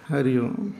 Hari Om.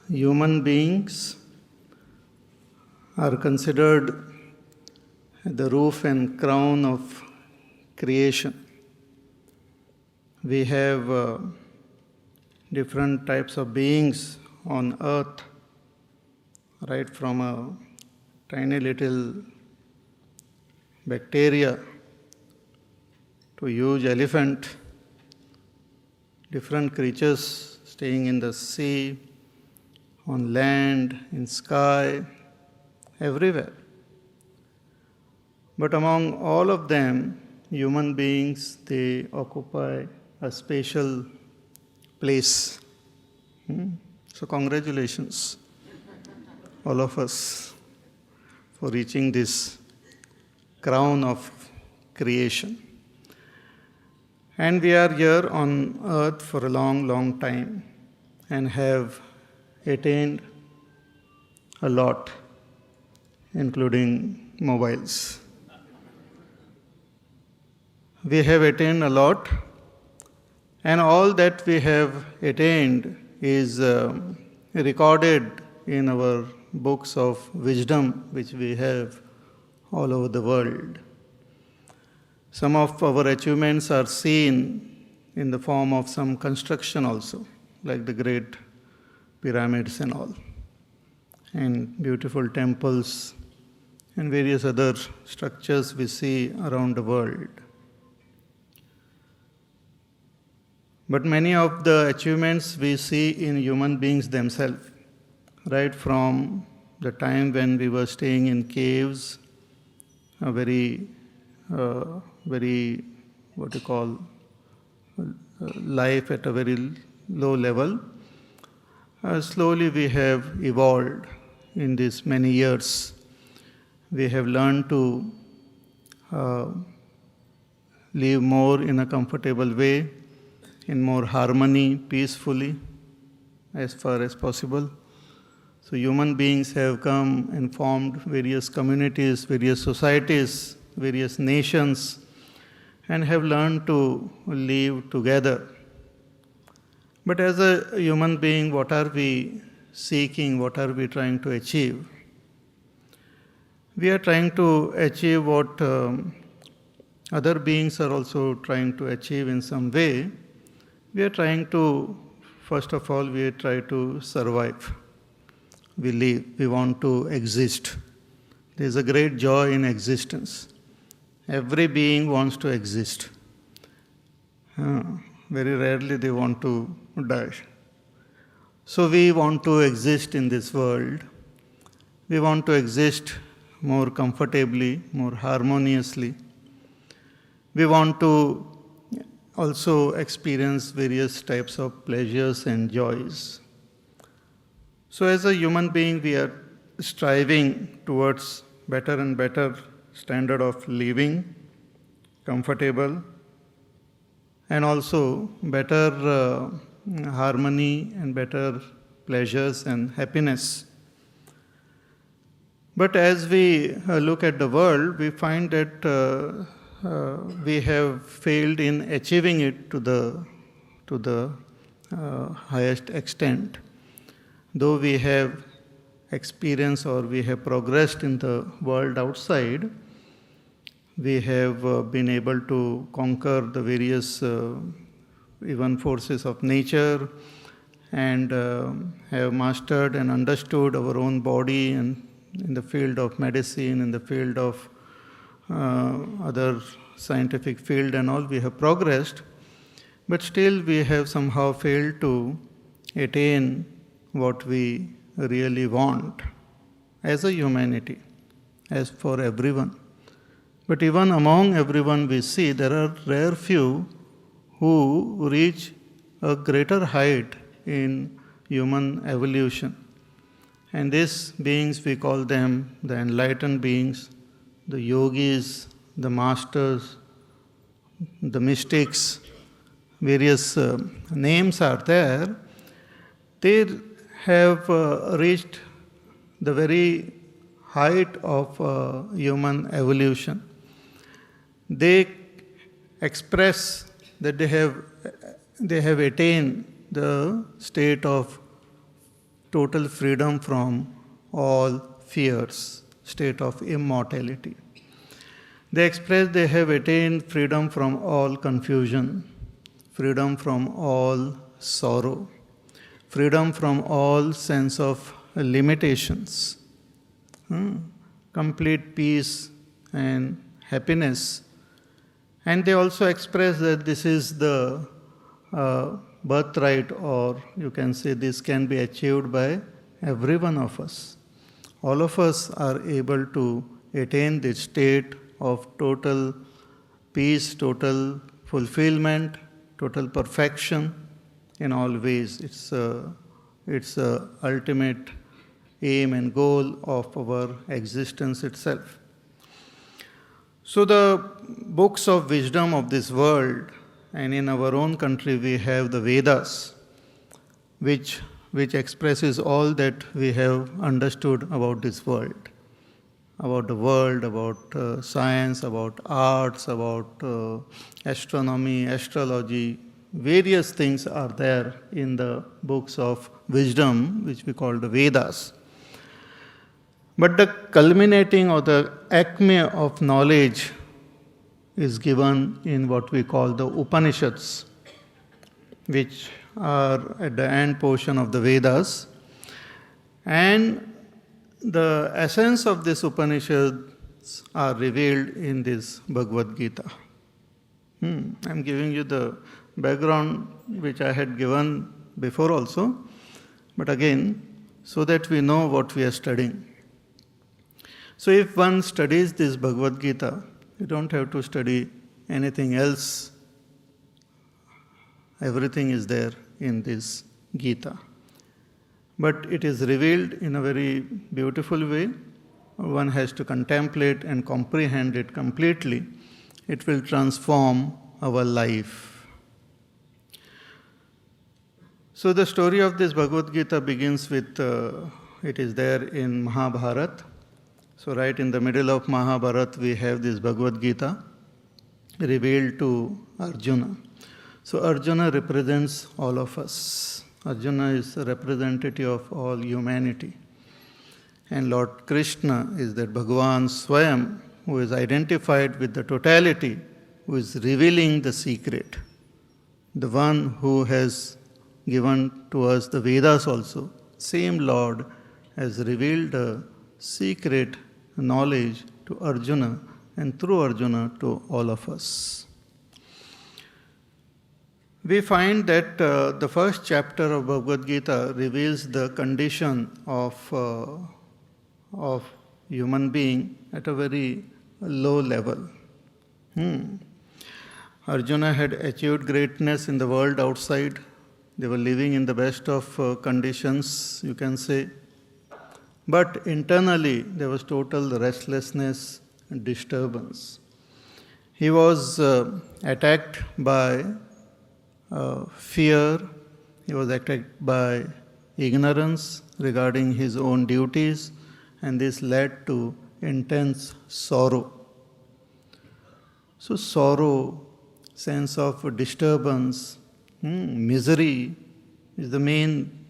Human beings are considered the roof and crown of creation. We have different types of beings on earth, right from a tiny little bacteria to huge elephant, different creatures staying in the sea, on land, in sky, everywhere. But among all of them, human beings, they occupy a special place. So congratulations, all of us, for reaching this crown of creation. And we are here on earth for a long, long time and have attained a lot, including mobiles. We have attained a lot, and all that we have attained is recorded in our books of wisdom, which we have all over the world. Some of our achievements are seen in the form of some construction also, like the great pyramids and all, and beautiful temples and various other structures we see around the world. But many of the achievements we see in human beings themselves, right from the time when we were staying in caves, a very life at a very low level. Slowly we have evolved in these many years. We have learned to live more in a comfortable way, in more harmony, peacefully, as far as possible. So human beings have come and formed various communities, various societies, various nations, and have learned to live together. But as a human being, what are we seeking? What are we trying to achieve? We are trying to achieve what other beings are also trying to achieve in some way. We are trying to, first of all, we try to survive. We live, we want to exist. There is a great joy in existence. Every being wants to exist. Very rarely they want to die. So we want to exist in this world. We want to exist more comfortably, more harmoniously. We want to also experience various types of pleasures and joys. So as a human being, we are striving towards better and better standard of living, comfortable, and also better harmony and better pleasures and happiness. But as we look at the world, we find that we have failed in achieving it to the highest extent. Though we have experienced or we have progressed in the world outside, we have been able to conquer the various even forces of nature and have mastered and understood our own body, and in the field of medicine, in the field of other scientific field and all, we have progressed, but still we have somehow failed to attain what we really want as a humanity, as for everyone. But even among everyone we see there are rare few who reach a greater height in human evolution. And these beings, we call them the enlightened beings, the yogis, the masters, the mystics, various names are there. They have reached the very height of human evolution. they express that they have attained the state of total freedom from all fears, state of immortality. They express they have attained freedom from all confusion, freedom from all sorrow, freedom from all sense of limitations, complete peace and happiness. And they also express that this is the birthright, or you can say this can be achieved by every one of us. All of us are able to attain this state of total peace, total fulfillment, total perfection in all ways. It's a ultimate aim and goal of our existence itself. So the books of wisdom of this world, and in our own country we have the Vedas, which expresses all that we have understood about this world, about science, about arts, about astronomy, astrology. Various things are there in the books of wisdom, which we call the Vedas. But the culminating or the acme of knowledge is given in what we call the Upanishads, which are at the end portion of the Vedas. And the essence of this Upanishads are revealed in this Bhagavad Gita. I'm giving you the background which I had given before also, but again, so that we know what we are studying. So if one studies this Bhagavad Gita, you don't have to study anything else. Everything is there in this Gita. But it is revealed in a very beautiful way. One has to contemplate and comprehend it completely. It will transform our life. So the story of this Bhagavad Gita begins with, it is there in Mahabharata. So right in the middle of Mahabharata we have this Bhagavad Gita revealed to Arjuna. So Arjuna represents all of us. Arjuna is a representative of all humanity. And Lord Krishna is that Bhagavan Swayam, who is identified with the totality, who is revealing the secret. The one who has given to us the Vedas also. Same Lord has revealed the secret knowledge to Arjuna, and through Arjuna to all of us. We find that the first chapter of Bhagavad Gita reveals the condition of human being at a very low level. Arjuna had achieved greatness in the world outside. They were living in the best of conditions, you can say. But internally, there was total restlessness and disturbance. He was attacked by fear. He was attacked by ignorance regarding his own duties, and this led to intense sorrow. So sorrow, sense of disturbance, misery is the main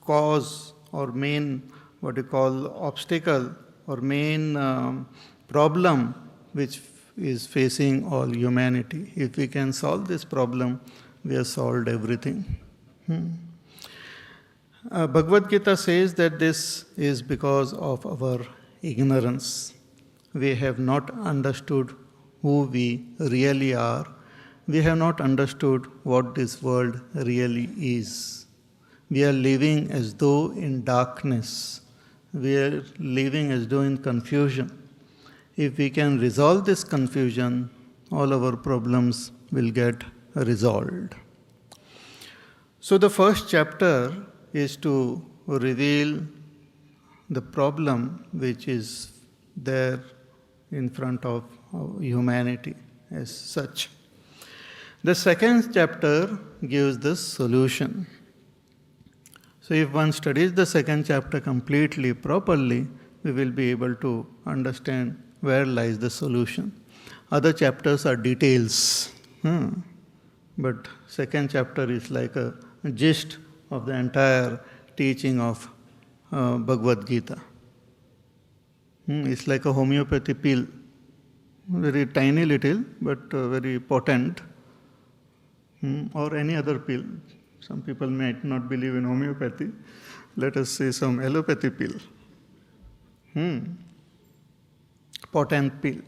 cause or main what you call obstacle or main problem which is facing all humanity. If we can solve this problem, we have solved everything. Bhagavad Gita says that this is because of our ignorance. We have not understood who we really are. We have not understood what this world really is. We are living as though in darkness. We are living as though in confusion. If we can resolve this confusion, all our problems will get resolved. So the first chapter is to reveal the problem which is there in front of humanity as such. The second chapter gives the solution. So if one studies the second chapter completely, properly, we will be able to understand where lies the solution. Other chapters are details. But second chapter is like a gist of the entire teaching of Bhagavad Gita. It's like a homeopathy pill. Very tiny little, but very potent. Or any other pill. Some people might not believe in homeopathy. Let us say some allopathy pill. Potent pill.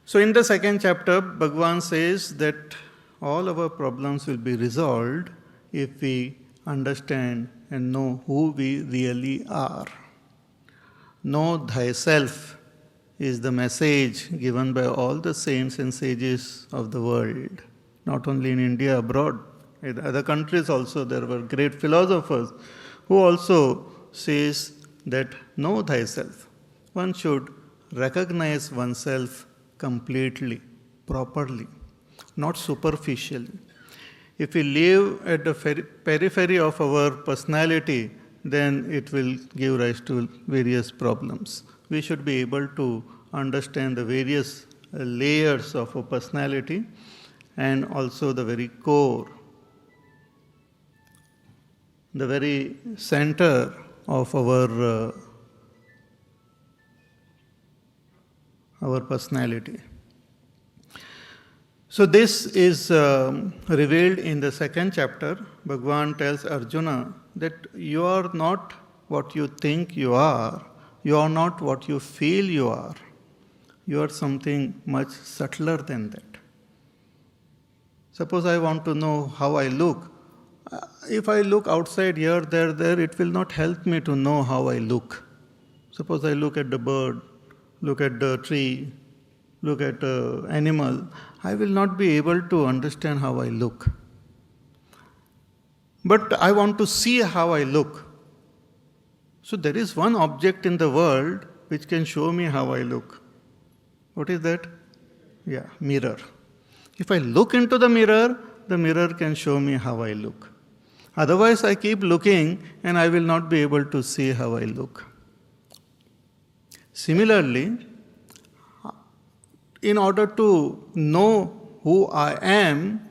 So in the second chapter, Bhagavan says that all our problems will be resolved if we understand and know who we really are. Know thyself is the message given by all the saints and sages of the world, not only in India, abroad. In other countries also there were great philosophers who also says that know thyself. One should recognize oneself completely, properly, not superficially. If we live at the periphery of our personality, then it will give rise to various problems. We should be able to understand the various layers of our personality and also the very core, the very center of our personality. So this is revealed in the second chapter. Bhagavan tells Arjuna that you are not what you think you are not what you feel you are. You are something much subtler than that. Suppose I want to know how I look. If I look outside here, there, it will not help me to know how I look. Suppose I look at the bird, look at the tree, look at the animal, I will not be able to understand how I look. But I want to see how I look. So there is one object in the world which can show me how I look. What is that? Yeah, mirror. If I look into the mirror can show me how I look. Otherwise, I keep looking and I will not be able to see how I look. Similarly, in order to know who I am,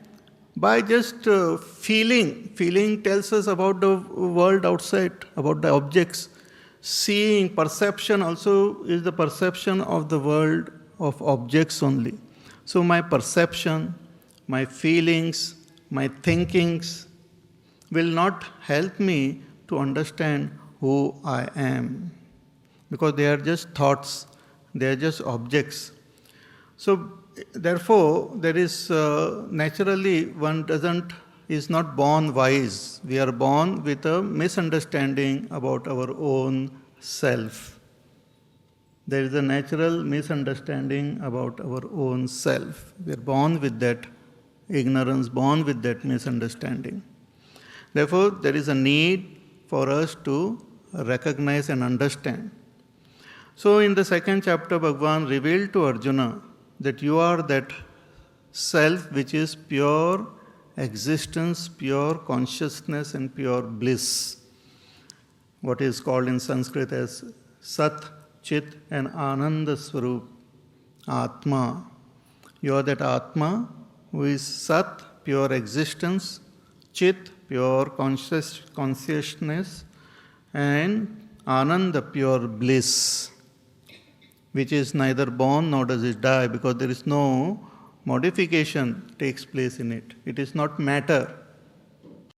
by just feeling tells us about the world outside, about the objects. Seeing, perception also is the perception of the world of objects only. So my perception, my feelings, my thinkings will not help me to understand who I am, because they are just thoughts, they are just objects. So therefore, there is naturally one is not born wise. We are born with a misunderstanding about our own self. There is a natural misunderstanding about our own self. We are born with that ignorance, born with that misunderstanding. Therefore, there is a need for us to recognize and understand. So in the second chapter, Bhagavan revealed to Arjuna that you are that self which is pure existence, pure consciousness and pure bliss. What is called in Sanskrit as Sat, Chit and Ananda Swarup, Atma. You are that Atma who is Sat, pure existence, Chit, pure consciousness, and Ananda, pure bliss, which is neither born nor does it die, because there is no modification takes place in it. It is not matter.